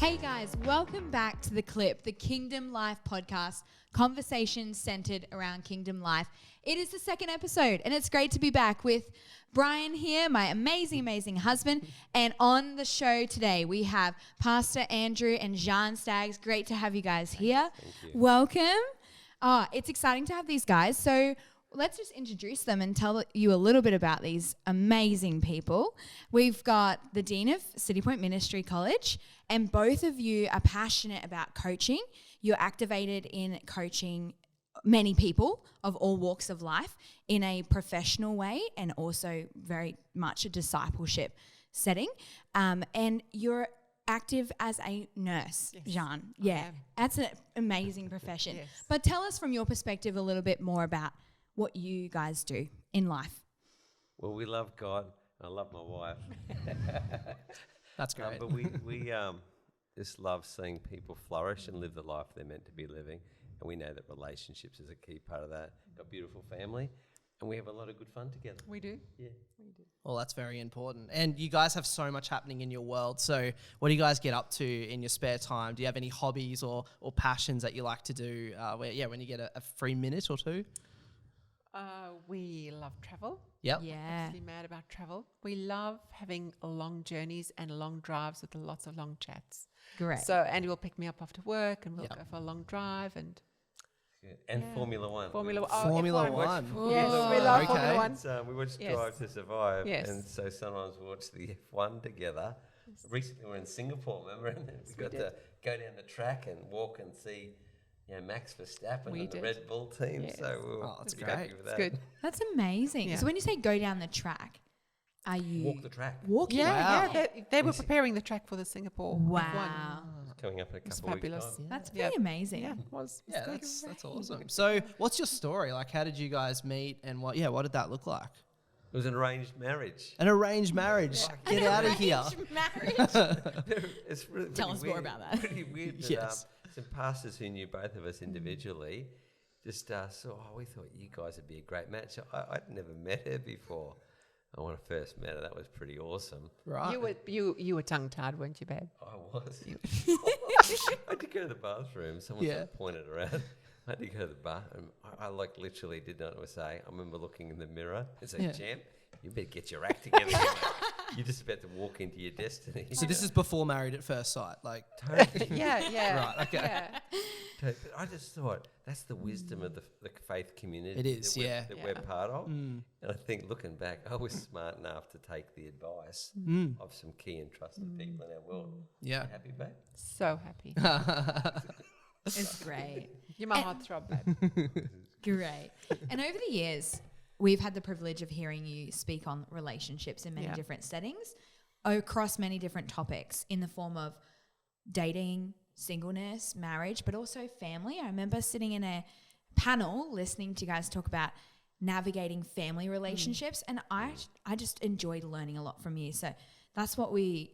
Hey guys, welcome back to The Clip, the Kingdom Life podcast, conversations centered around Kingdom Life. It is the second episode, and it's great to be back with Brian here, my amazing husband. And on the show today, we have Pastor Andrew and Jeanne Staggs. Great to have you guys here. Thank you. Welcome. It's exciting to have these guys. So let's just introduce them and tell you a little bit about these amazing people. We've got the Dean of City Point Ministry College, and both of you are passionate about coaching. You're activated in coaching many people of all walks of life in a professional way and also very much a discipleship setting. And you're active as a nurse, Yes, Jeanne. I Yeah, am. that's an amazing profession. Yes. But tell us from your perspective a little bit more about what you guys do in life. Well, we love God. I love my wife. That's great. But we just love seeing people flourish and live the life they're meant to be living. And we know that relationships is a key part of that. Got a beautiful family, and we have a lot of good fun together. We do. Yeah. We do. Well, that's very important. And you guys have so much happening in your world. So what do you guys get up to in your spare time? Do you have any hobbies or passions that you like to do when you get a free minute or two? We love travel. Yep. Yeah. Absolutely mad about travel. We love having long journeys and long drives with lots of long chats. Great. So Andy will pick me up after work and we'll Yep. go for a long drive and Good. And Yeah. Formula One. Formula One. Formula F1. One. Yes, Oh, we love okay. Formula One. We watched Yes. Drive to Survive, Yes. and so sometimes we watch the F1 together. Recently, we were in Singapore, remember? And we got to go down the track and walk and see, Max Verstappen We and the did. Red Bull team. Yes. So we were that's pretty happy great. with It's that. good. That's amazing. Yeah. So when you say go down the track, are you Walk the track. walking? Yeah, Wow. yeah. They were preparing the track for the Singapore F1. Wow. Coming up in a It was couple of weeks' fabulous. time. That's Yeah. pretty amazing. Yeah, it was. Yeah, It was that's great. awesome. So what's your story? Like, how did you guys meet and what did that look like? It was an arranged marriage. An arranged marriage. Get out of here. Marriage. It's really Tell pretty us more weird- about that. Pretty weird that Yes. some pastors who knew both of us individually just we thought you guys would be a great match. I'd never met her before. And when I first met her, that was pretty awesome. Right. You were tongue tied, weren't you, babe? I was. I had to go to the bathroom. Someone sort of pointed around. I had to go to the bathroom. I literally did not know what to say. I remember looking in the mirror and saying, Yeah. Champ, you better get your act together. here, mate. You're just about to walk into your destiny. So this is before Married at First Sight. Like, Totally. Yeah. Right, okay. Yeah. But I just thought that's the wisdom of the faith community. It is, that we're Yeah. part of. And I think looking back, I was smart enough to take the advice of some key and trusted people in our world. yeah. Happy, babe? So happy. It's great. You're my heartthrob, babe. Great. And over the years, we've had the privilege of hearing you speak on relationships in many Yeah. different settings across many different topics in the form of dating, singleness, marriage, but also family. I remember sitting in a panel listening to you guys talk about navigating family relationships, and I just enjoyed learning a lot from you. So that's why we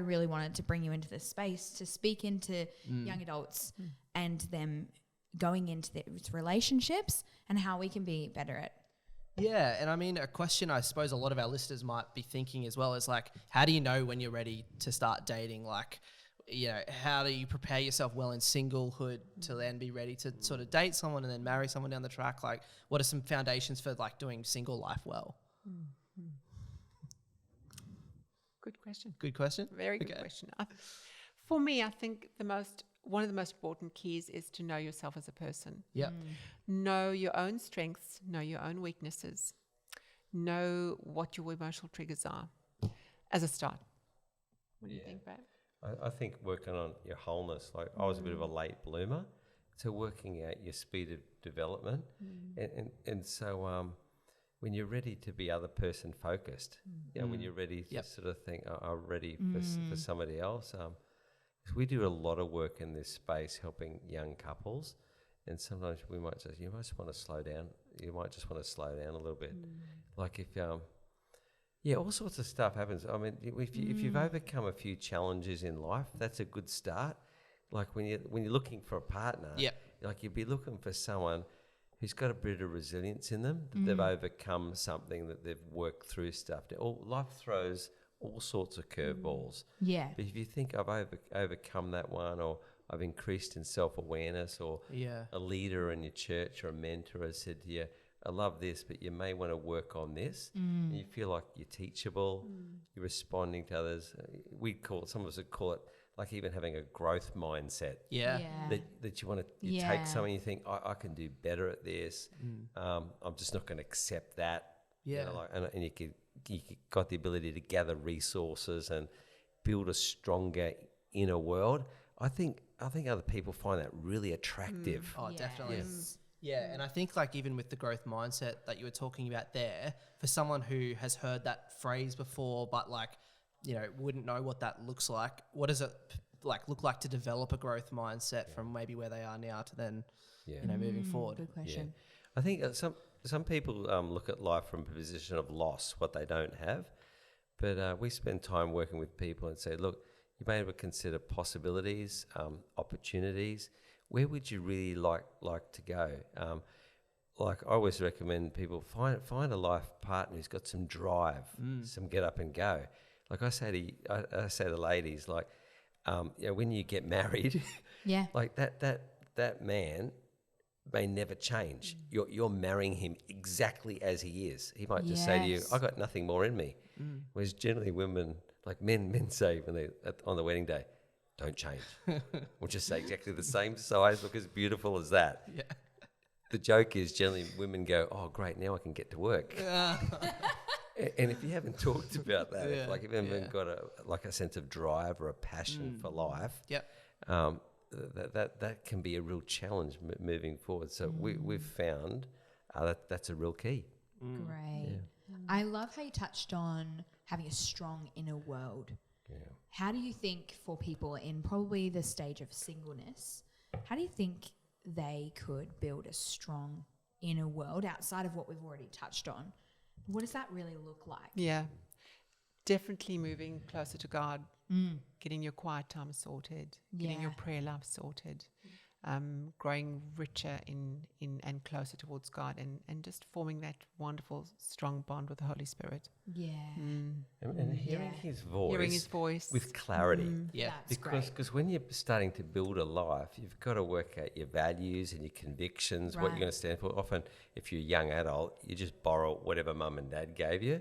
really wanted to bring you into this space to speak into young adults and them going into their relationships and how we can be better at. Yeah, and I mean, a question I suppose a lot of our listeners might be thinking as well is like, how do you know when you're ready to start dating? Like, how do you prepare yourself well in singlehood to then be ready to sort of date someone and then marry someone down the track? Like, what are some foundations for like doing single life well? Good question. Good question. Very good Okay. question. For me, I think one of the most important keys is to know yourself as a person. Yep. Know your own strengths, know your own weaknesses, know what your emotional triggers are as a start. What do you think, babe? I think working on your wholeness, like I was a bit of a late bloomer, so working out your speed of development, and so when you're ready to be other person focused, when you're ready to sort of think, I'm ready for somebody else. 'Cause we do a lot of work in this space helping young couples, and sometimes we might say, you might just want to slow down. You might just want to slow down a little bit, like if all sorts of stuff happens. I mean, if you've overcome a few challenges in life, that's a good start. Like when you're looking for a partner, like you'd be looking for someone who's got a bit of resilience in them, that they've overcome something, that they've worked through stuff. Life throws all sorts of curveballs. Yeah. But if you think I've overcome that one, or I've increased in self-awareness, or a leader in your church or a mentor has said to you, I love this, but you may want to work on this. And you feel like you're teachable, you're responding to others. Some of us would call it like even having a growth mindset. That you want to take something, you think, I can do better at this. I'm just not going to accept that. You know, and you got the ability to gather resources and build a stronger inner world. I think other people find that really attractive. Oh, definitely. Yes. Yeah, and I think like even with the growth mindset that you were talking about there, for someone who has heard that phrase before, but like, you know, wouldn't know what that looks like, what does it like look like to develop a growth mindset from maybe where they are now to then, you know, moving forward? Good question. I think some people look at life from a position of loss, what they don't have. But we spend time working with people and say, look, you may ever consider possibilities, opportunities. Where would you really like to go? Like I always recommend people find a life partner who's got some drive, some get up and go. Like I say to ladies, like, you know, when you get married, like that man may never change. You're marrying him exactly as he is. He might just say to you, I got nothing more in me. Whereas generally women, like men say when they on the wedding day, don't change. We'll just say exactly the same size, look as beautiful as that. Yeah. The joke is generally women go, oh great, now I can get to work. And if you haven't talked about that, if you haven't got a sense of drive or a passion for life, that can be a real challenge moving forward. So we've found that's a real key. Great. Yeah. I love how you touched on having a strong inner world. Yeah. How do you think for people in probably the stage of singleness, how do you think they could build a strong inner world outside of what we've already touched on? What does that really look like? Yeah, definitely moving closer to God, getting your quiet time sorted, getting your prayer life sorted, growing richer in and closer towards God, and just forming that wonderful, strong bond with the Holy Spirit. Yeah. And hearing His voice with clarity. Because when you're starting to build a life, you've got to work out your values and your convictions, what you're going to stand for. Often, if you're a young adult, you just borrow whatever mum and dad gave you,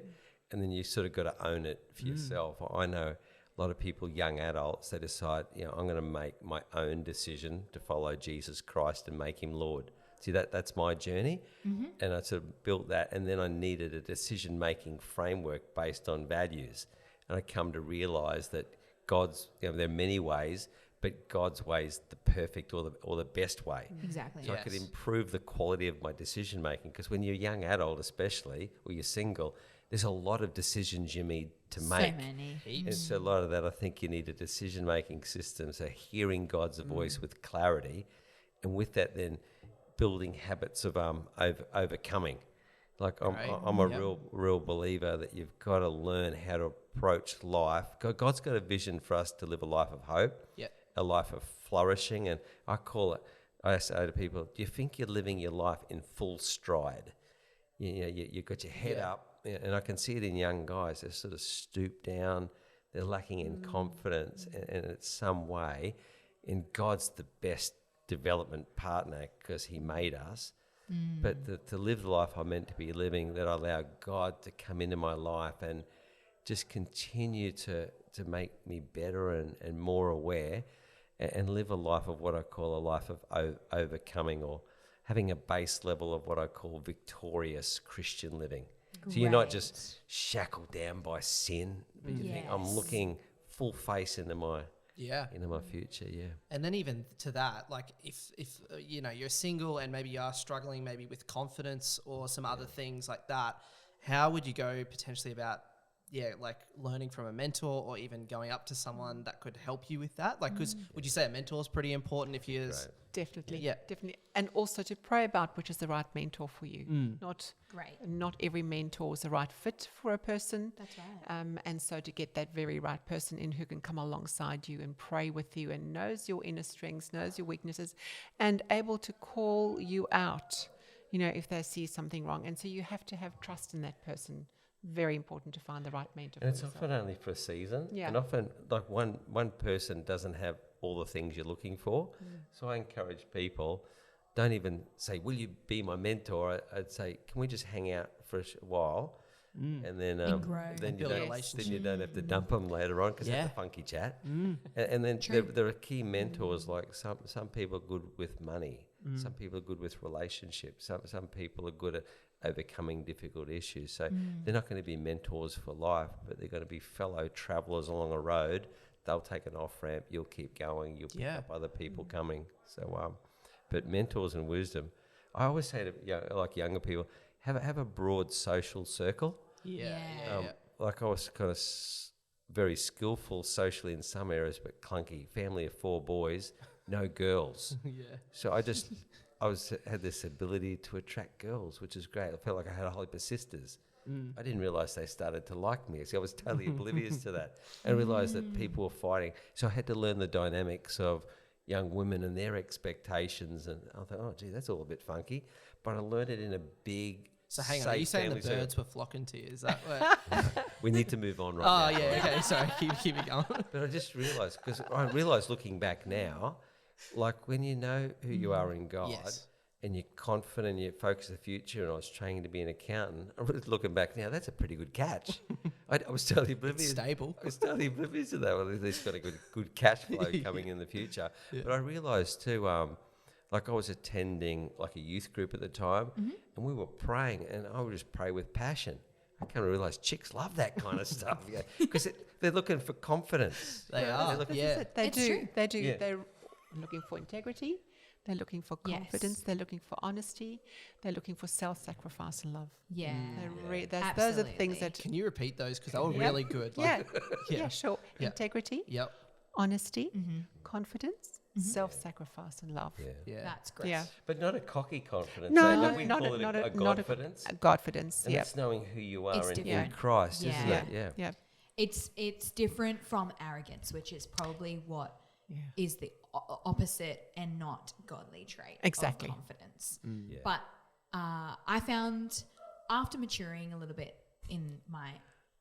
and then you sort of got to own it for yourself. I know a lot of people, young adults, they decide, I'm going to make my own decision to follow Jesus Christ and make Him Lord. See, that's my journey. And I sort of built that, and then I needed a decision-making framework based on values. And I come to realise that God's, there are many ways, but God's way is the perfect or the best way. Exactly. So I could improve the quality of my decision-making, because when you're a young adult especially, or you're single, there's a lot of decisions you need to make. So many. And so a lot of that, I think you need a decision-making system, so hearing God's voice with clarity, and with that then building habits of overcoming. Like I'm a real believer that you've got to learn how to approach life. God's got a vision for us to live a life of hope, a life of flourishing, and I say to people, do you think you're living your life in full stride? You've got your head up, and I can see it in young guys. They're sort of stooped down, they're lacking in confidence, and in some way, and God's the best development partner because He made us. But to live the life I'm meant to be living, that I allow God to come into my life and just continue to make me better and more aware, and live a life of what I call a life of overcoming, or having a base level of what I call victorious Christian living. So you're not just shackled down by sin, but you think, I'm looking full face into my future. And then even to that, like if you're single and maybe you are struggling maybe with confidence or some other things like that, how would you go potentially about like learning from a mentor, or even going up to someone that could help you with that? Like, because would you say a mentor is pretty important if you're... Definitely. And also to pray about which is the right mentor for you. Not every mentor is the right fit for a person. That's right. And so to get that very right person in who can come alongside you and pray with you and knows your inner strengths, knows your weaknesses, and able to call you out, if they see something wrong. And so you have to have trust in that person Very important to find the right mentor And for it's yourself. often only for a season. Yeah. And often, like one person doesn't have all the things you're looking for. So I encourage people, don't even say, will you be my mentor? I'd say, can we just hang out for a while? And then grow. then you Build a don't relationship. then you don't have to dump them later on because Yeah. it's a funky chat. And then there are key mentors, like some people are good with money, some people are good with relationships, some people are good at overcoming difficult issues. So they're not going to be mentors for life, but they're going to be fellow travelers along a road. They'll take an off ramp, you'll keep going, you'll pick up other people coming. So but mentors and wisdom, I always say to younger people, have a broad social circle. Yeah. Like I was kind of very skillful socially in some areas, but clunky. Family of 4 boys, no girls. So I had this ability to attract girls, which is great. I felt like I had a whole heap of sisters. I didn't realise they started to like me. So I was totally oblivious to that, and realised that people were fighting. So I had to learn the dynamics of young women and their expectations, and I thought, oh, gee, that's all a bit funky. But I learned it in a big. So hang on, safe are you saying the family birds circle. were flocking to you? Is that what? We need to move on right Oh now. yeah, okay. Sorry, keep it going. But I just realised, because I realised looking back now, like when you know who you are in God, Yes. and you're confident, you focus on the future, and I was training to be an accountant, I'm really looking back now, that's a pretty good catch. I was totally oblivious. Stable. I was totally oblivious to that. Well, at least got a good cash flow coming in the future. But I realised too, like I was attending like a youth group at the time, and we were praying, and I would just pray with passion. I kind of realised chicks love that kind of stuff, because they're looking for confidence. They are. looking- Yeah. They It's do. true. They do. Yeah. They're looking for integrity. They're looking for Yes. confidence. They're looking for honesty. They're looking for self-sacrifice and love. Yeah. Those are the things Absolutely. that. Can you repeat those? Because they were Yep. really good. Yeah. Yeah. Yeah. Sure. Yeah. Integrity, Yep. honesty, confidence, self-sacrifice, and love. Yeah. That's great. Yeah. But not a cocky confidence. No, like we not call a, it not a a, not a confidence. Godfidence. And Yeah. it's knowing who you are It's in different. Christ, Yeah. isn't Yeah. it? Yeah. Yeah. It's different from arrogance, which is probably what is the opposite and not godly trait Exactly. of confidence. Yeah. But I found after maturing a little bit in my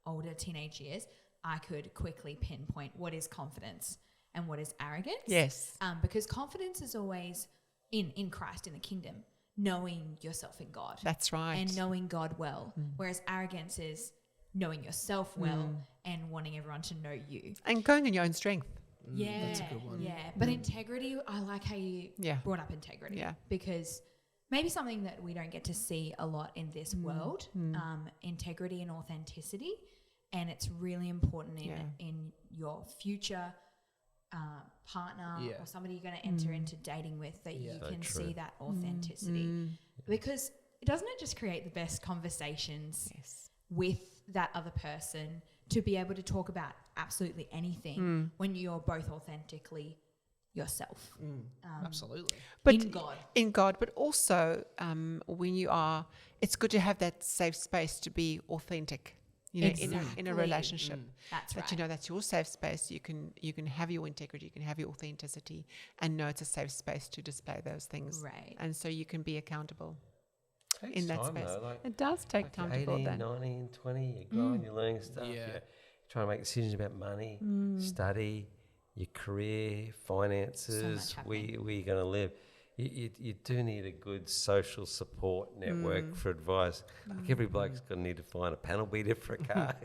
older teenage years, I could quickly pinpoint what is confidence and what is arrogance. Yes. Because confidence is always in Christ, in the kingdom, knowing yourself in God. That's right. And knowing God well. Whereas arrogance is knowing yourself well and wanting everyone to know you. And going in your own strength. Yeah. That's a good one. Yeah. But integrity, I like how you Yeah. brought up integrity. Yeah. Because maybe something that we don't get to see a lot in this world, integrity and authenticity. And it's really important in your future partner Yeah. or somebody you're going to enter into dating with, that you So can true. see that authenticity. Because doesn't it just create the best conversations Yes. with that other person to be able to talk about absolutely anything when you're both authentically yourself Absolutely. But in God. In God, but also when you are, it's good to have that safe space to be authentic. You know, in a Exactly. relationship. That's That right. you know that's your safe space. You can have your integrity, you can have your authenticity, and know it's a safe space to display those things. Right. And so you can be accountable Takes in that time, space. though, like It does take like time you're to build 18, that. 19, 20, you're growing, you're learning stuff. Yeah. You're trying to make decisions about money, study, your career, finances, where you're going to live. You do need a good social support network for advice. Like every bloke's going to need to find a panel beater for a car.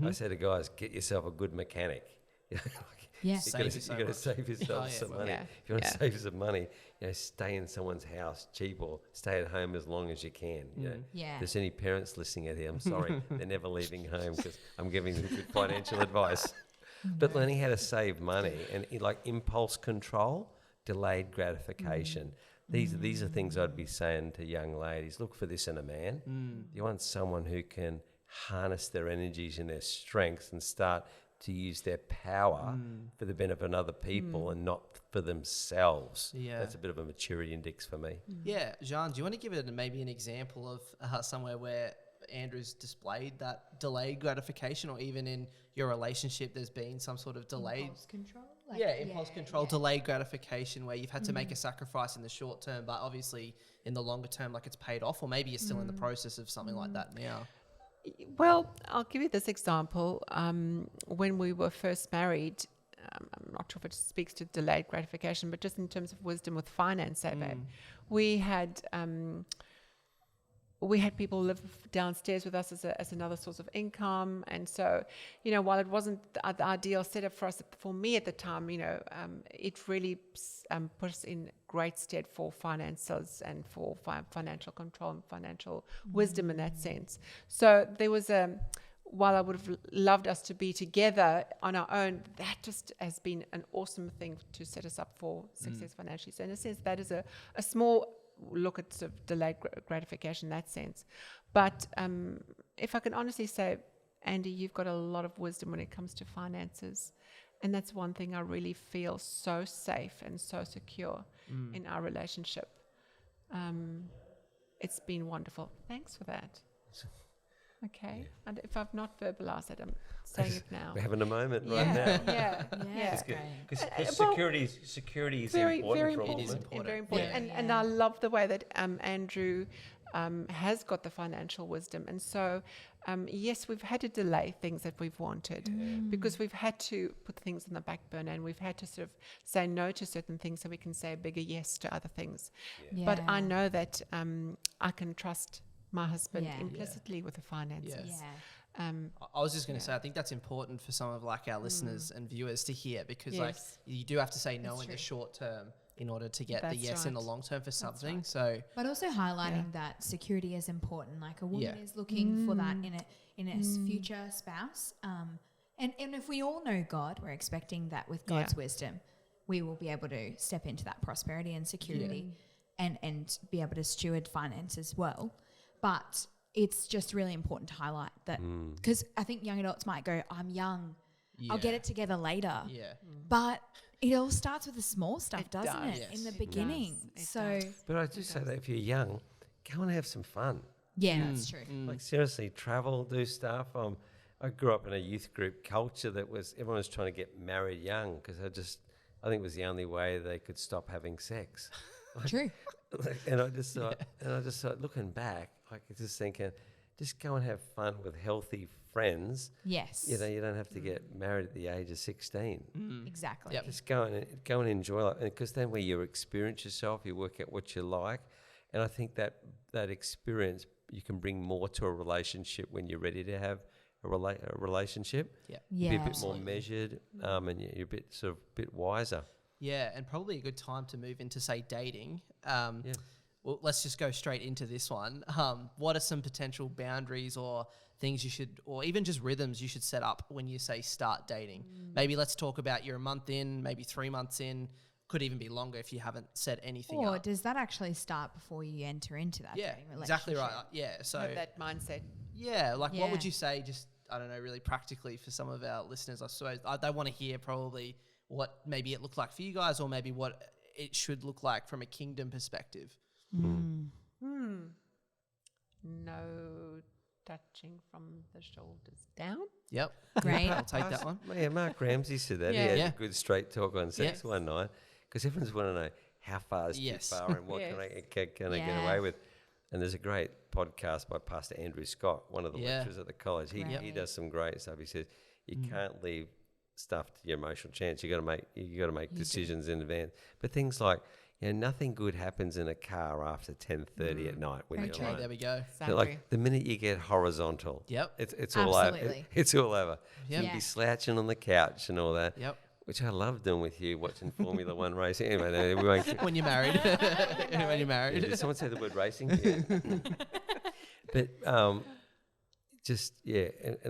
I say to guys, get yourself a good mechanic. Yeah. You've Save got you to so much. save yourself Oh, yeah. some money. Yeah. If you want Yeah. to save some money, stay in someone's house cheap, or stay at home as long as you can. Yeah. If there's any parents listening out here, I'm sorry, they're never leaving home because I'm giving them good financial advice. But learning how to save money and like impulse control, delayed gratification. These are things I'd be saying to young ladies. Look for this in a man. You want someone who can harness their energies and their strengths and start to use their power for the benefit of other people and not for themselves. Yeah. That's a bit of a maturity index for me. Yeah, Jeanne, do you want to give it maybe an example of somewhere where Andrew's displayed that delayed gratification, or even in your relationship there's been some sort of delayed Impulse control? impulse control, delayed gratification, where you've had to make a sacrifice in the short term, but obviously in the longer term, like it's paid off, or maybe you're still in the process of something like that now. Well, I'll give you this example. When we were first married, I'm not sure if it speaks to delayed gratification, but just in terms of wisdom with finance, babe, we had people live downstairs with us as another source of income. And so, while it wasn't the ideal setup for us, for me at the time, it really put us in great stead for finances and for financial control and financial wisdom in that sense. So there was while I would have loved us to be together on our own, that just has been an awesome thing to set us up for success financially. So in a sense, that is a small look at sort of delayed gratification in that sense. But if I can honestly say, Andy, you've got a lot of wisdom when it comes to finances. And that's one thing I really feel so safe and so secure in our relationship. It's been wonderful. Thanks for that. Okay. Yeah. And if I've not verbalized it, I'm saying it now. We're having a moment right now. Yeah. It's good. Because security is very, important. Very for important. all of them. Very important. And I love the way that Andrew has got the financial wisdom. And so, yes, we've had to delay things that we've wanted because we've had to put things on the back burner, and we've had to sort of say no to certain things so we can say a bigger yes to other things. Yeah. But I know that I can trust my husband implicitly with the finances. Yeah. I was just going to say, I think that's important for some of like our listeners and viewers to hear, because like you do have to say no in the short term in order to get the yes in the long term for something. Right. So, but also highlighting that security is important. Like a woman is looking for that in a future spouse. And if we all know God, we're expecting that with God's wisdom, we will be able to step into that prosperity and security and be able to steward finance as well. But it's just really important to highlight that, because I think young adults might go, I'm young, I'll get it together later. Yeah. But it all starts with the small stuff, doesn't it? Yes. In the beginning. But I just say that if you're young, go and have some fun. Yeah, that's true. Like seriously, travel, do stuff. I grew up in a youth group culture that was everyone was trying to get married young because I think it was the only way they could stop having sex. True. And I just thought, looking back, like just thinking, just go and have fun with healthy friends. Yes. You don't have to get married at the age of 16. Exactly. Yep. Just go and enjoy it, because then when you experience yourself, you work out what you like, and I think that experience you can bring more to a relationship when you're ready to have a relationship. Yeah. Be a bit more measured, and you're a bit wiser. Yeah, and probably a good time to move into, say, dating. Well, let's just go straight into this one. What are some potential boundaries or things you should, or even just rhythms you should set up when you say start dating? Maybe let's talk about you're a month in, maybe 3 months in, could even be longer if you haven't set anything up. Or does that actually start before you enter into that dating relationship? Exactly right. Yeah, so have that mindset. Yeah, like what would you say, just, I don't know, really practically for some of our listeners, I suppose, they want to hear probably what maybe it looked like for you guys, or maybe what it should look like from a kingdom perspective. No touching from the shoulders down. Yep. Great. I'll take that one. Yeah, Mark Ramsey said that. Yeah. He had a good straight talk on sex one night, because everyone's want to know how far is too far and what can I get away with. And there's a great podcast by Pastor Andrew Scott, one of the lecturers at the college. He does some great stuff. He says you can't leave stuff to your emotional chance. You got to make decisions in advance. But things like, nothing good happens in a car after 10:30 at night when you're alone. There we go. Exactly. Like the minute you get horizontal, it's all over. It's all over. Yep. You'd be slouching on the couch and all that. Yep. Which I love doing with you, watching Formula One racing. Anyway, we won't when you're married. When you're married. Did someone say the word racing? Yeah. But and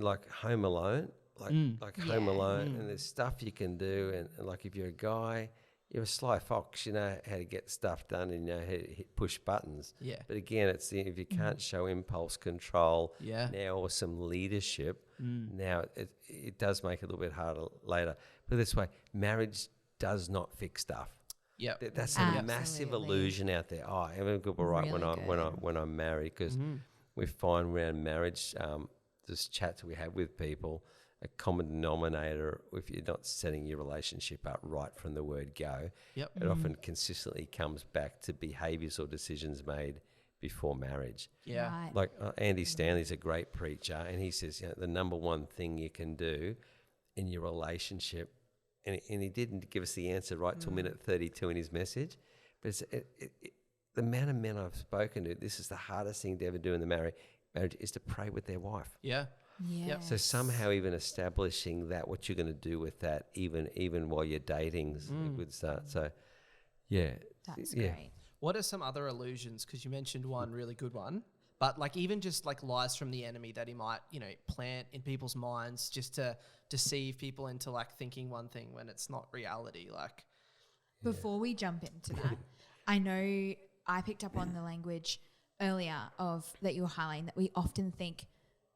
like Home Alone, like Home Alone, and there's stuff you can do, and like if you're a guy, you're a sly fox, you know how to get stuff done, and you know how to push buttons. Yeah. But again, it's if you can't show impulse control now or some leadership, now it does make it a little bit harder later. But this way, marriage does not fix stuff. Yeah, that's a massive illusion out there. Oh, I'm good, all right, really when I'm married, because we find around marriage, this chats we have with people, a common denominator, if you're not setting your relationship up right from the word go, it often consistently comes back to behaviours or decisions made before marriage. Yeah. Right. Like Andy Stanley's a great preacher, and he says, the number one thing you can do in your relationship, and he didn't give us the answer right till minute 32 in his message, but it's, the amount of men I've spoken to, this is the hardest thing to ever do in the marriage is to pray with their wife. Yeah. Yeah. So somehow even establishing that, what you're going to do with that, even while you're dating, is a good start. So, yeah. That's yeah. great. What are some other illusions? Because you mentioned one really good one, but like even just like lies from the enemy that he might, plant in people's minds just to deceive people into like thinking one thing when it's not reality. Like, Before we jump into that, I know I picked up on the language earlier of that you were highlighting, that we often think,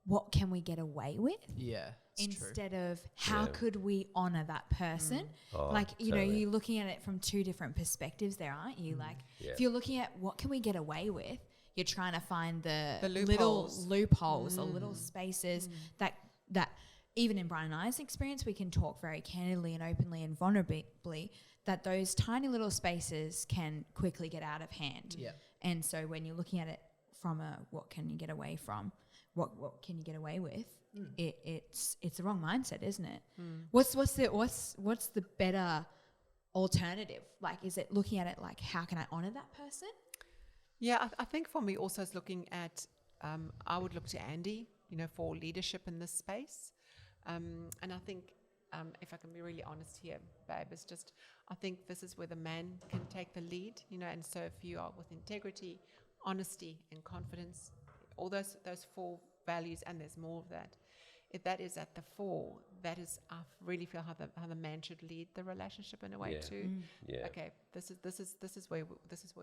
what can we get away with? yeah, it's true. Instead of how could we honor that person? Oh, like, totally. you're looking at it from two different perspectives there, aren't you? Like, Yeah. if you're looking at what can we get away with, you're trying to find the loopholes. little loopholes or little spaces that even in Brian and I's experience, we can talk very candidly and openly and vulnerably, that those tiny little spaces can quickly get out of hand. Yeah. And so when you're looking at it from a what can you get away from, what can you get away with, it's the wrong mindset, isn't it? What's the better alternative? Like, is it looking at it like, how can I honor that person? Yeah, I think for me also is looking at, I would look to Andy, for leadership in this space. And I think, if I can be really honest here, babe, it's just, I think this is where the man can take the lead, and so if you are with integrity, honesty and confidence, all those four values, and there's more of that, if that is at the fore, that is, I really feel how the man should lead the relationship in a way too. Yeah. Okay, this is where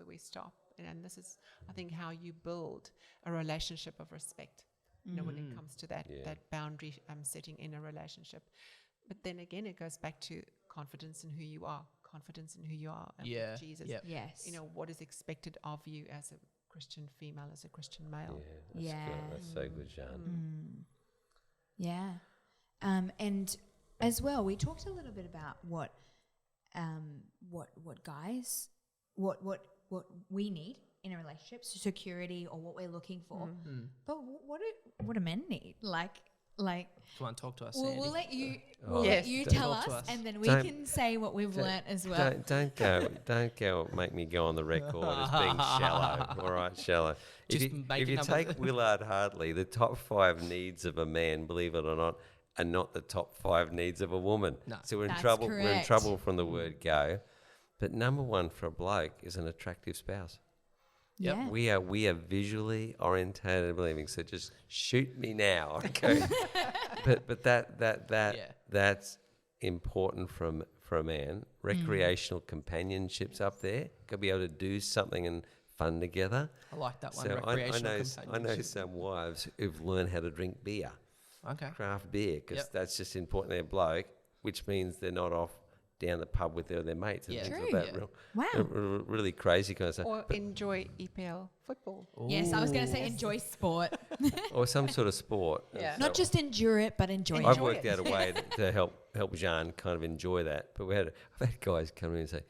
we stop, and this is, I think, how you build a relationship of respect. When it comes to that boundary setting in a relationship. But then again, it goes back to confidence in who you are, and with Jesus. Yep. Yes. What is expected of you as a Christian female, as a Christian male. Yeah, that's so good, Jeanne. Yeah. And as well, we talked a little bit about what guys, what we need in a relationship, so security or what we're looking for. But what do men need? Like. Come on, talk to us, We'll Sandy. let you. Oh. We'll let Yes. you Don't tell talk to us, us. and then we Don't- can say what we've learnt as well. Don't go. Make me go on the record as being shallow. All right, shallow. Just If you making up take Willard Hartley, the top 5 needs of a man, believe it or not, are not the top 5 needs of a woman. No. So we're in That's trouble. We're in correct. trouble from the word go. But number 1 for a bloke is an attractive spouse. Yep. Yeah. We are visually orientated believing. So just shoot me now, okay? but that's important for a man. Recreational companionships up there. Got to be able to do something and fun together. I like that one. So I Recreational know companionship. some wives who've learned how to drink beer, Okay. craft beer, because Yep. that's just important to their bloke, which means they're not off down the pub with their mates and Yeah. things True. like that. Yeah. Wow. Really crazy kind of stuff. Or enjoy EPL football. Yes, I was going to say enjoy sport. Or some sort of sport. And Yeah. so Not just endure it, but enjoy I've it. worked out a way to help Jeanne kind of enjoy that. But I've had guys come in and say,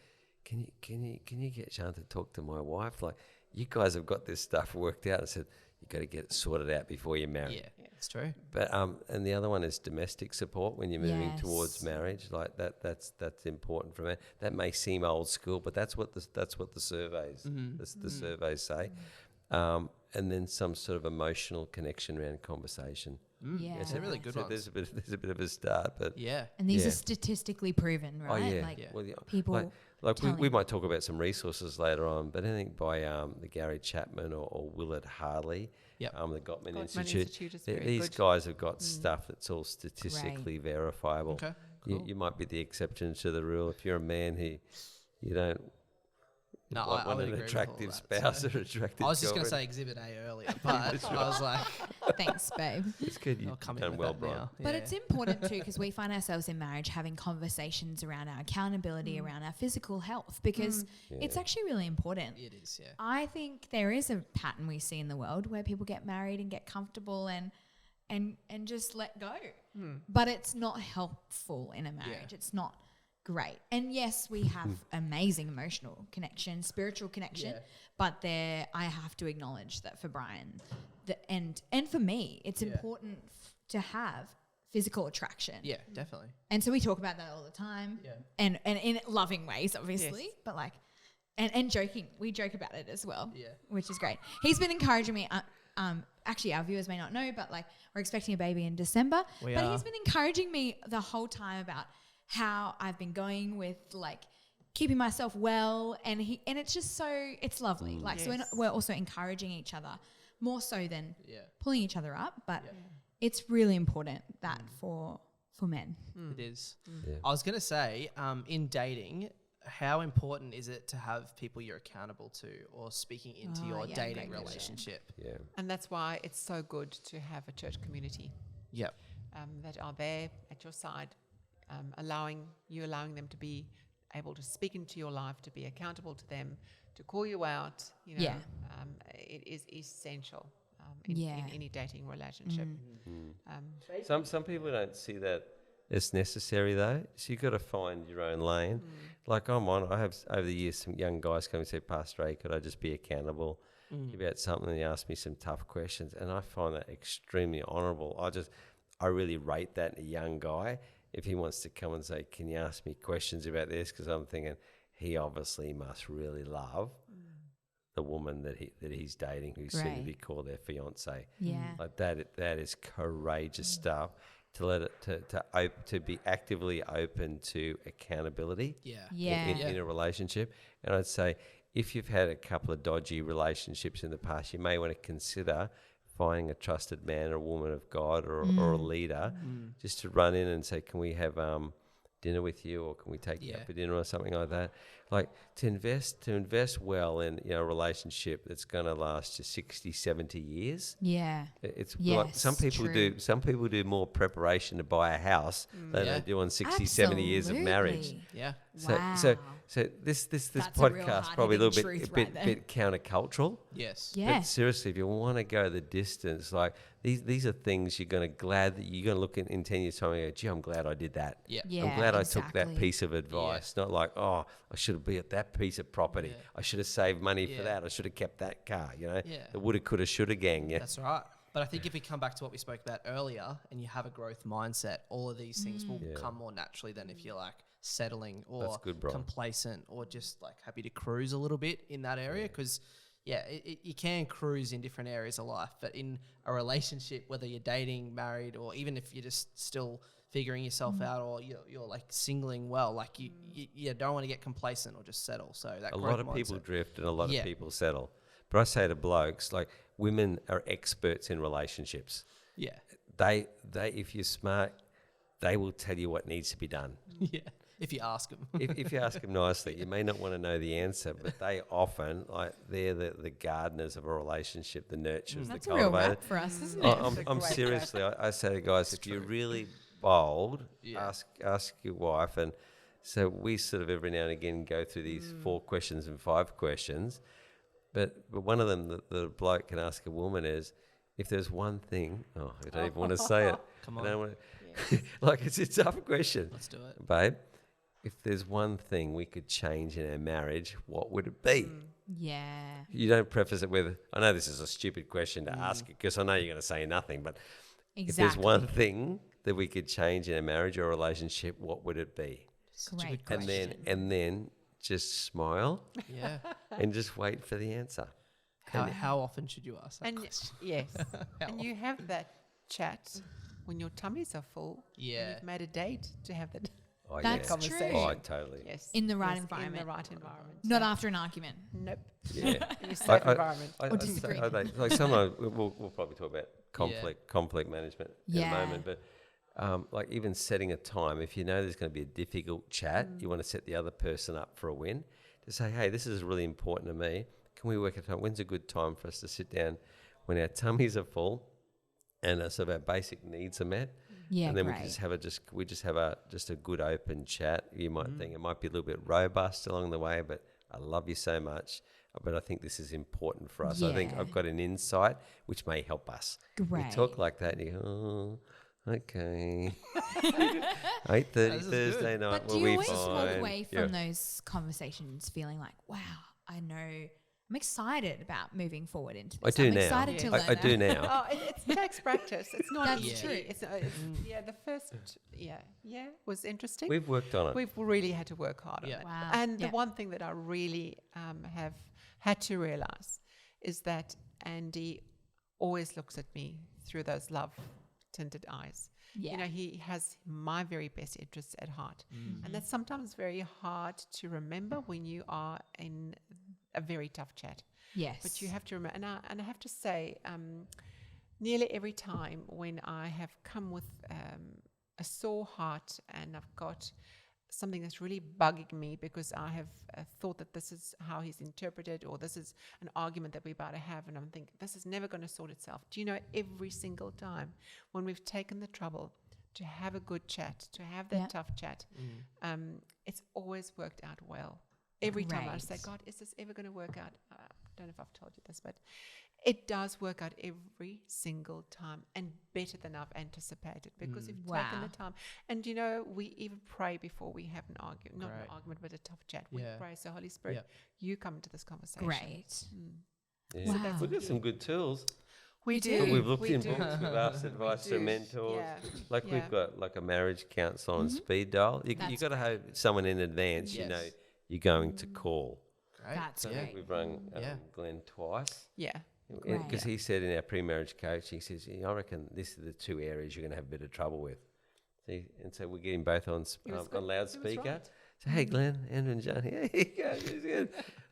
"Can you get Jeanne to talk to my wife? Like, you guys have got this stuff worked out." I said, "You got to get it sorted out before you marry." Yeah, it's true. But and the other one is domestic support when you're moving towards Yes. marriage. Like that's important for me. That may seem old school, but that's what the surveys the surveys say. And then some sort of emotional connection around conversation. Yeah. They're really good So ones. there's a bit of a start, but Yeah. And these Yeah. are statistically proven, right? oh yeah, Like Well, yeah. people. Like we telling- might talk about some resources later on, but anything by the Gary Chapman or Willard Hartley, Yep. The Gottman Gottman Institute. Institute is th- very these good. guys have got stuff that's all statistically verifiable. Okay. Cool. You might be the exception to the rule if you're a man who you don't No, want, I want would an agree with attractive all that, spouse so. or attractive I was just going to girlfriend. say Exhibit A earlier, but I was like, Thanks, babe. It's good. I'll You've come in done with well, that Brian. now. But Yeah. it's important too because we find ourselves in marriage having conversations around our accountability, around our physical health, because it's actually really important. It is, yeah. I think there is a pattern we see in the world where people get married and get comfortable and just let go. But it's not helpful in a marriage. It's not great. And yes, we have amazing emotional connection, spiritual connection, but I have to acknowledge that for Brian, and for me, it's important to have physical attraction. Yeah, definitely. And so we talk about that all the time. Yeah. And in loving ways, obviously, Yes. but like, and joking. We joke about it as well. Yeah. Which is great. He's been encouraging me. Actually, our viewers may not know, but like, we're expecting a baby in December. We but are. he's been encouraging me the whole time about how I've been going with like keeping myself well, and it's just so, it's lovely. Like, so we're also encouraging each other more so than pulling each other up, but it's really important that for men. It is. Yeah. I was going to say, in dating, how important is it to have people you're accountable to or speaking into your dating great relationship? Yeah. And that's why it's so good to have a church community Yep. that are there at your side, allowing them to be able to speak into your life, to be accountable to them, to call you out. You know, it is essential in any dating relationship. Some people don't see that as necessary though. So you've got to find your own lane. Like I have over the years some young guys come and say, Pastor A, could I just be accountable about something? And they ask me some tough questions, and I find that extremely honourable. I really rate that in a young guy. If he wants to come and say, can you ask me questions about this? Because I'm thinking he obviously must really love the woman that he's dating, who's soon to be called their fiance. Yeah. Like that is courageous stuff. To let it to be actively open to accountability. In a relationship. And I'd say if you've had a couple of dodgy relationships in the past, you may want to consider finding a trusted man or woman of God or a leader just to run in and say, can we have dinner with you, or can we take you out for dinner or something like that? Like to invest well in a relationship that's going to last you 60, 70 years. Yeah. It's like some people do more preparation to buy a house than they do on 60, 70 years of marriage. Yeah. So this That's podcast probably a little bit countercultural. Yes. Yeah. But seriously, if you want to go the distance, like these are things you're going to look in 10 years' time and go, gee, I'm glad I did that. Yeah. I'm glad I took that piece of advice. Not like, oh, I should have been at that piece of property. Yeah. I should have saved money for that. I should have kept that car, Yeah. The woulda, coulda, shoulda gang. Yeah. That's right. But I think if we come back to what we spoke about earlier and you have a growth mindset, all of these things will come more naturally than if you're like settling or complacent or just like happy to cruise a little bit in that area. Because you can cruise in different areas of life, but in a relationship, whether you're dating, married, or even if you're just still figuring yourself out, or you're like singling well, like you don't want to get complacent or just settle. So that a lot of mindset. people drift and a lot of people settle. But I say to blokes, like, women are experts in relationships. Yeah. They if you're smart, they will tell you what needs to be done. Yeah. If you ask them. if you ask them nicely, you may not want to know the answer, but they often, like, they're the gardeners of a relationship, the nurturers, That's the a real cultivators. wrap for us, isn't it? I'm seriously, I say to guys, if you're really bold, ask your wife. And so we sort of every now and again go through these 4 questions and 5 questions. But one of them that the bloke can ask a woman is, if there's one thing, I don't even want to say it. Come on. I don't want to, like, it's a tough question. Let's do it. Babe, if there's one thing we could change in our marriage, what would it be? Yeah. You don't preface it with, I know this is a stupid question to ask because I know you're going to say nothing, but if there's one thing that we could change in a marriage or relationship, what would it be? Such a Great good question. And then just smile Yeah. and just wait for the answer. How often should you ask that And question? yes, and you have that chat when your tummies are full. Yeah. And you've made a date to have that Oh, That's yeah. conversation. Oh, totally. Yes. In the right Yes, environment. In the right environment. Not after an argument. Nope. Yeah. In a safe environment. Or disagree. Like sometimes we'll probably talk about conflict management in a moment, but like even setting a time, if you know there's going to be a difficult chat, you want to set the other person up for a win. To say, hey, this is really important to me. Can we work at time? When's a good time for us to sit down when our tummies are full and sort of our basic needs are met? Yeah, and then great. we just have a good open chat. You might think it might be a little bit robust along the way, but I love you so much. But I think this is important for us. I think Yeah. I've got an insight which may help us. Great. We talk like that and you go, okay. 8:30 Thursday night. But do will you be always walk fine. away from those conversations feeling like, wow, I know, I'm excited about moving forward into this. I do I'm now. excited to learn. I do now. Oh, it takes practice. It's not That's easy. true. It's the first was interesting. We've worked on it. We've really had to work hard on it. Wow. And the Yeah. one thing that I really have had to realize is that Andy always looks at me through those love-tinted eyes. Yeah. You know, he has my very best interests at heart. And that's sometimes very hard to remember when you are in a very tough chat. Yes. But you have to remember, and I have to say, nearly every time when I have come with a sore heart and I've got something that's really bugging me because I have thought that this is how he's interpreted, or this is an argument that we're about to have, and I'm thinking, this is never going to sort itself. Do you know, every single time when we've taken the trouble to have a good chat, to have that tough chat, it's always worked out well. Every time I say, God, is this ever going to work out? I don't know if I've told you this, but it does work out every single time, and better than I've anticipated, because we've taken the time. And you know, we even pray before we have an argument, not an argument, but a tough chat. We pray, so Holy Spirit, you come into this conversation. Great. Yeah. Wow. We've got some good tools. We do. do. We've looked We in do. books, we've asked advice from mentors. Yeah. Like we've got like a marriage counsellor on speed dial. You've got to have someone in advance, you know, you're going to call. Great. That's So I great. think we've rung Glenn twice. Yeah. Because he said in our pre-marriage coach, he says, I reckon this are the two areas you're going to have a bit of trouble with. So we're getting both on loudspeaker. right. So, hey, Glenn, Andrew and Jeanne, here you go. This is good.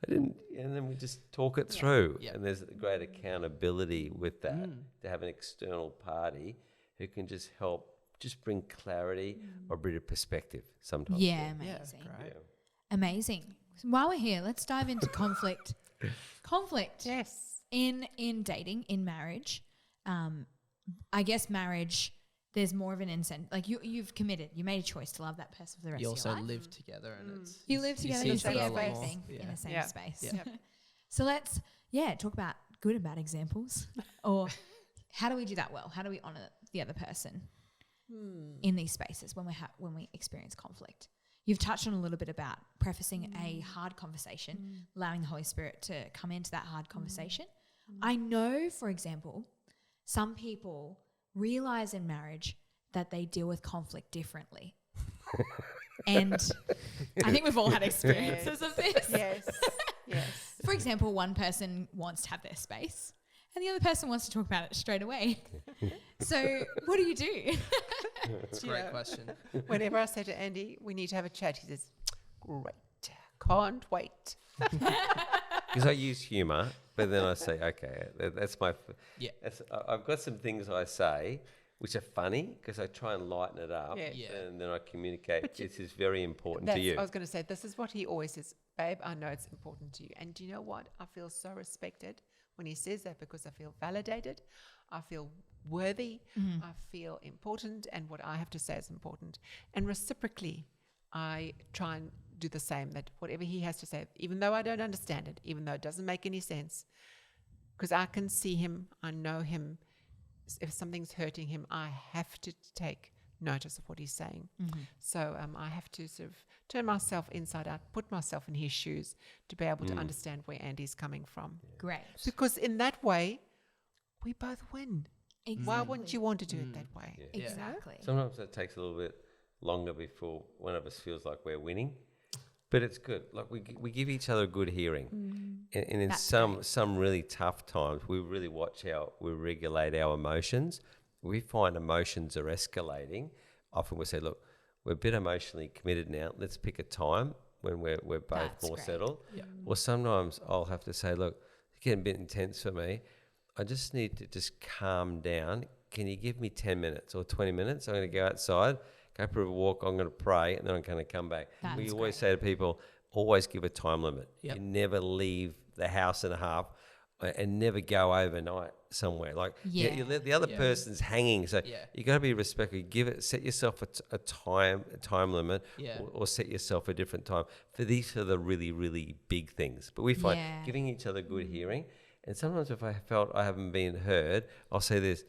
And then we just talk it through. Yeah. And there's great accountability with that, to have an external party who can just help, just bring clarity or a bit of perspective sometimes. Yeah, amazing. Great. Amazing. So while we're here, let's dive into conflict. Conflict Yes. in dating, in marriage. I guess marriage, there's more of an incentive. Like you've committed, you made a choice to love that person for the rest You of your also life. live together, and it's You live together, see you each other see a lot more. everything in Yeah. the same Yeah. space. Yep. So let's, talk about good and bad examples. Or how do we do that well? How do we honour the other person in these spaces when we experience conflict? You've touched on a little bit about prefacing a hard conversation, allowing the Holy Spirit to come into that hard conversation. I know, for example, some people realize in marriage that they deal with conflict differently. And I think we've all had experiences of this. Yes. Yes. For example, one person wants to have their space and the other person wants to talk about it straight away. So what do you do? It's a great question. Whenever I say to Andy, we need to have a chat, he says, great, can't wait. Because I use humour, but then I say, okay, that's my... Yeah. I've got some things I say which are funny because I try and lighten it up, Yeah. and then I communicate, this is very important to That's, you. I was going to say, this is what he always says, babe, I know it's important to you. And do you know what? I feel so respected when he says that, because I feel validated, I feel worthy, I feel important, and what I have to say is important. And reciprocally, I try and do the same, that whatever he has to say, even though I don't understand it, even though it doesn't make any sense, because I can see him, I know him, if something's hurting him, I have to take notice of what he's saying. So I have to sort of turn myself inside out, put myself in his shoes to be able to understand where Andy's coming from. Great. Because in that way, we both win. Exactly. Why wouldn't you want to do it that way? Yeah. Exactly. Sometimes that takes a little bit longer before one of us feels like we're winning, but it's good. Like we give each other a good hearing, and in That's some really tough times, we really we regulate our emotions. We find emotions are escalating. Often we say, look, we're a bit emotionally committed now. Let's pick a time when we're both That's more great. settled. Or sometimes I'll have to say, look, it's getting a bit intense for me. I just need to just calm down. Can you give me 10 minutes or 20 minutes? I'm going to go outside, go for a walk, I'm going to pray, and then I'm going to come back. That's We always great. say to people, always give a time limit. Yep. You never leave the house and a half, and never go overnight somewhere. Like you let the other person's hanging, so you got to be respectful. Set yourself a time limit, or set yourself a different time. For these are the really, really big things. But we find giving each other good hearing, and sometimes if I felt I haven't been heard, I'll say this: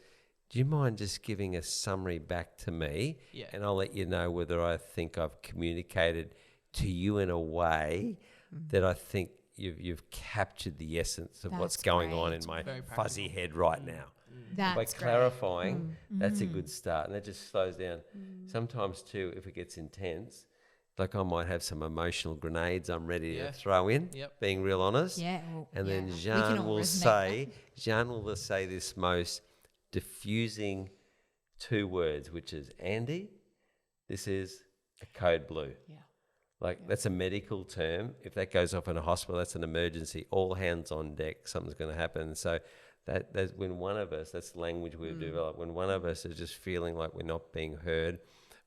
do you mind just giving a summary back to me? Yeah. And I'll let you know whether I think I've communicated to you in a way that I think you've captured the essence of what's That's going on great. in my Very fuzzy head right now. That's By great. clarifying, that's a good start, and that just slows down. Sometimes too, if it gets intense, like I might have some emotional grenades I'm ready to throw in, being real honest. Yeah. Well, And then we can Jeanne all will resonate say this most diffusing 2 words, which is, Andy, this is a code blue. Yeah. Like that's a medical term. If that goes off in a hospital, that's an emergency. All hands on deck. Something's going to happen. So that's when one of us, that's the language we've developed. When one of us is just feeling like we're not being heard,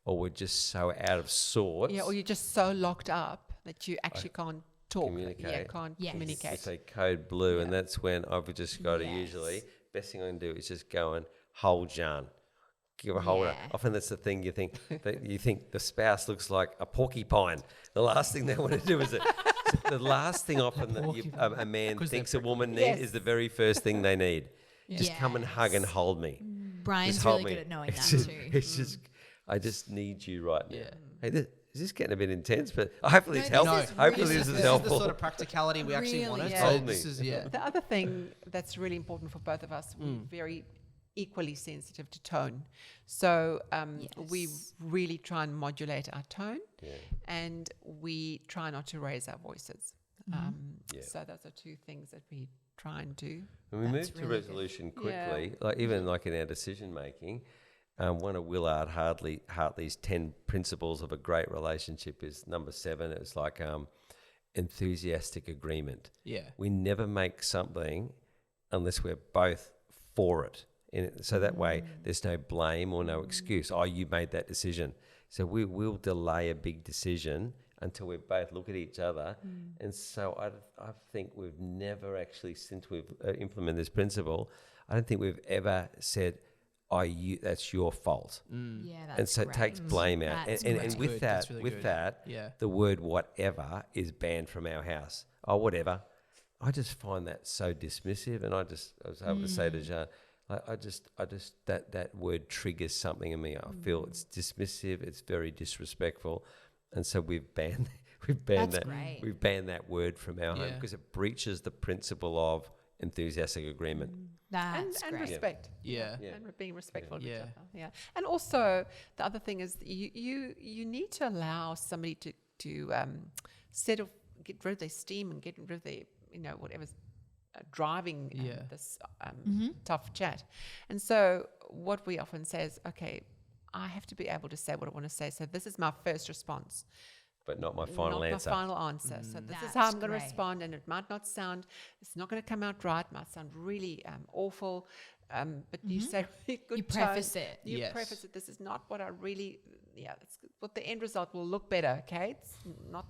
or we're just so out of sorts. Yeah, or you're just so locked up that you actually can't talk. Communicate. Yeah, can't Yes. communicate. It's a code blue, and that's when I've just got to usually, best thing I can do is just go and hold Jeanne. Give a hold. Yeah. Often that's the thing you think the spouse looks like a porcupine. The last thing they want to do is the last thing often that a man thinks a woman needs is the very first thing they need. Just come and hug and hold me. Brian's Just hold really me. good at knowing It's that just- too. It's just, I just need you right now. Yeah. Hey, is this getting a bit intense? But hopefully it's No, this helpful. is Hopefully really this is good. This is the helpful. sort of practicality we actually Really, wanted. yeah. So Told this me. is, yeah. The other thing that's really important for both of us, we're very equally sensitive to tone. So we Yes. really try and modulate our tone, and we try not to raise our voices. So those are 2 things that we try and do. When we That's move to really good. resolution quickly, like even like in our decision making, one of Willard Hartley's 10 principles of a great relationship is number 7. It's like enthusiastic agreement. Yeah. We never make something unless we're both for it. So that way there's no blame or no excuse. Oh, you made that decision. So we will delay a big decision until we both look at each other. And so I think we've never actually, since we've implemented this principle, I don't think we've ever said, that's your fault. Yeah, that's And so it takes blame out. That's And great. with Good, that, that's really good. Yeah. the word whatever is banned from our house. Oh, whatever. I just find that so dismissive. And I was able to say to Jeanne, I just that word triggers something in me. I feel it's dismissive. It's very disrespectful, and so we've banned That's that. great. We've banned that word from our home Yeah. because it breaches the principle of enthusiastic agreement. That's and great. respect. Yeah. Yeah. And being respectful of each Yeah. other. Yeah. And also the other thing is you need to allow somebody to get rid of their steam and get rid of their whatever's driving this tough chat. And so what we often say is, okay, I have to be able to say what I want to say. So this is my first response. But not my final not answer. my final answer. So this is That's how I'm going to great. respond, and it might not sound, it's not going to come out right, might sound really awful, but you say really good You tone. preface it. You Yes. preface it. This is not what I really, it's what the end result will look better, okay? It's not,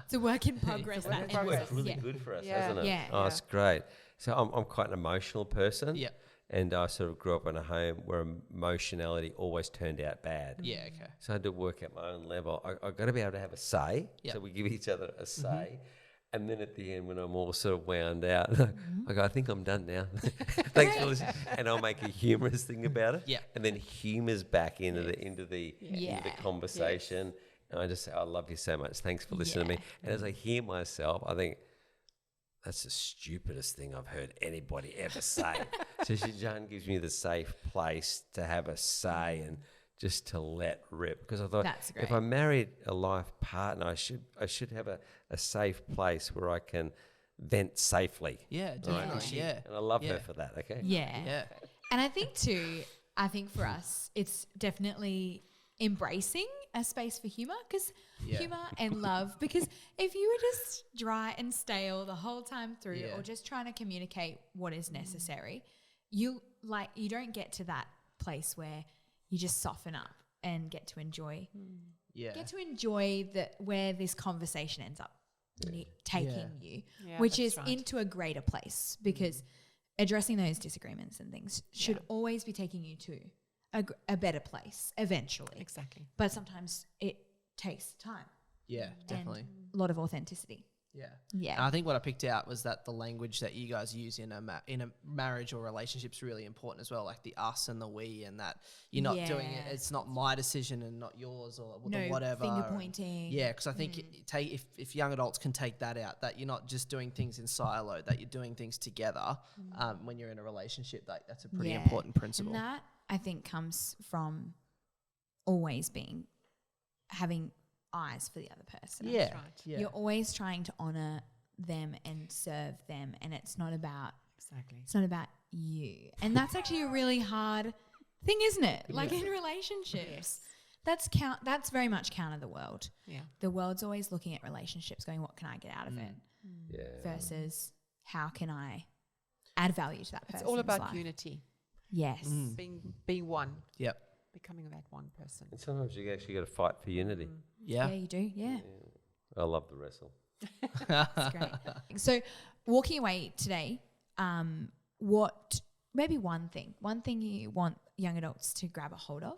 It's a work in progress. work in that progress. It's really yeah. good for us, Yeah. hasn't it? Yeah. Oh, it's great. So I'm quite an emotional person. Yeah. And I sort of grew up in a home where emotionality always turned out bad. Yeah. Okay. So I had to work at my own level. I got to be able to have a say. Yeah. So we give each other a say. And then at the end, when I'm all sort of wound out, I go, I think I'm done now. Thanks for listening. And I'll make a humorous thing about it. Yeah. And then humour's back into the Yeah. conversation. And I just say, I love you so much. Thanks for listening to me. And as I hear myself, I think, that's the stupidest thing I've heard anybody ever say. So Jeanne gives me the safe place to have a say and just to let rip. Because I thought, That's if great. I married a life partner, I should have a safe place where I can vent safely. Yeah. Right? Definitely. Yeah. And I love her Yeah. for that. Okay. Yeah. Yeah. And I think too, for us, it's definitely embracing a space for humor, because Yeah. humor and love, because if you were just dry and stale the whole time through, Yeah. or just trying to communicate what is necessary, you don't get to that place where you just soften up and get to enjoy Yeah. where this conversation ends up taking you, Yeah, which that's is right. into a greater place, because addressing those disagreements and things should always be taking you to a better place eventually. exactly. But sometimes it takes time Yeah. Definitely. and a lot of authenticity. Yeah. Yeah. And I think what I picked out was that the language that you guys use in a marriage or relationship is really important as well, like the us and the we, and that you're not doing it. It's not my decision and not yours, or the whatever. Finger pointing. Yeah, because I think if young adults can take that out, that you're not just doing things in silo, that you're doing things together. When you're in a relationship, that's a pretty important principle. And that I think comes from always having eyes for the other person. Yeah, That's right. yeah. You're always trying to honor them and serve them, and it's not about you. And that's actually a really hard thing, isn't it? Like in relationships. That's very much counter the world. Yeah. The world's always looking at relationships going, what can I get out of it? Yeah. Versus how can I add value to that person? It's all about unity, Yes. being one, Yep. becoming that one person. And sometimes you actually got to fight for unity. Yeah, you do. Yeah. I love the wrestle. That's great. So walking away today, maybe one thing you want young adults to grab a hold of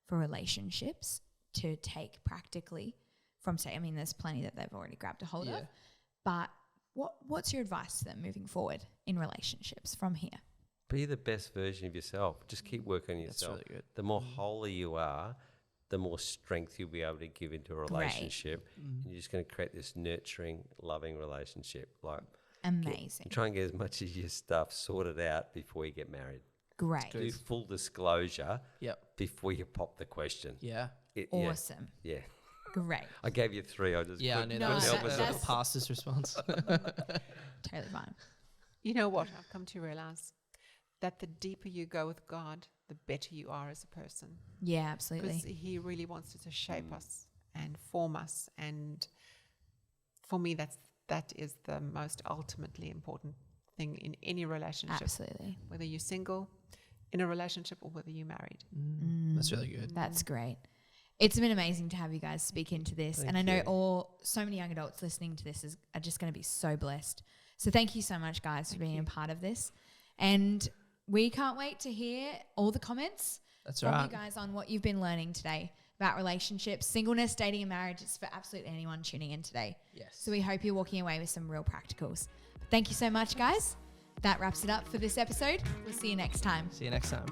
for relationships to take practically from today? I mean, there's plenty that they've already grabbed a hold of, but what's your advice to them moving forward in relationships from here? Be the best version of yourself. Just keep working on yourself. That's really good. The more holy you are, the more strength you'll be able to give into a relationship. And you're just going to create this nurturing, loving relationship. Like Amazing. try and get as much of your stuff sorted out before you get married. Great. Do full disclosure Yep. before you pop the question. Yeah. Awesome. Yeah. Great. I gave you 3. I just Yeah, I couldn't knew No, that help was myself. the pastor's response. Totally fine. You know what? I've come to realize that the deeper you go with God, the better you are as a person. Yeah, absolutely. Because He really wants to shape us and form us. And for me, that is the most ultimately important thing in any relationship. Absolutely. Whether you're single, in a relationship, or whether you're married. That's really good. That's great. It's been amazing to have you guys speak into this. Thank and I know you. so many young adults listening to this are just going to be so blessed. So thank you so much, guys, for being a part of this. And we can't wait to hear all the comments from you guys on what you've been learning today about relationships, singleness, dating and marriage. It's for absolutely anyone tuning in today. Yes. So we hope you're walking away with some real practicals. Thank you so much, guys. That wraps it up for this episode. We'll see you next time. See you next time.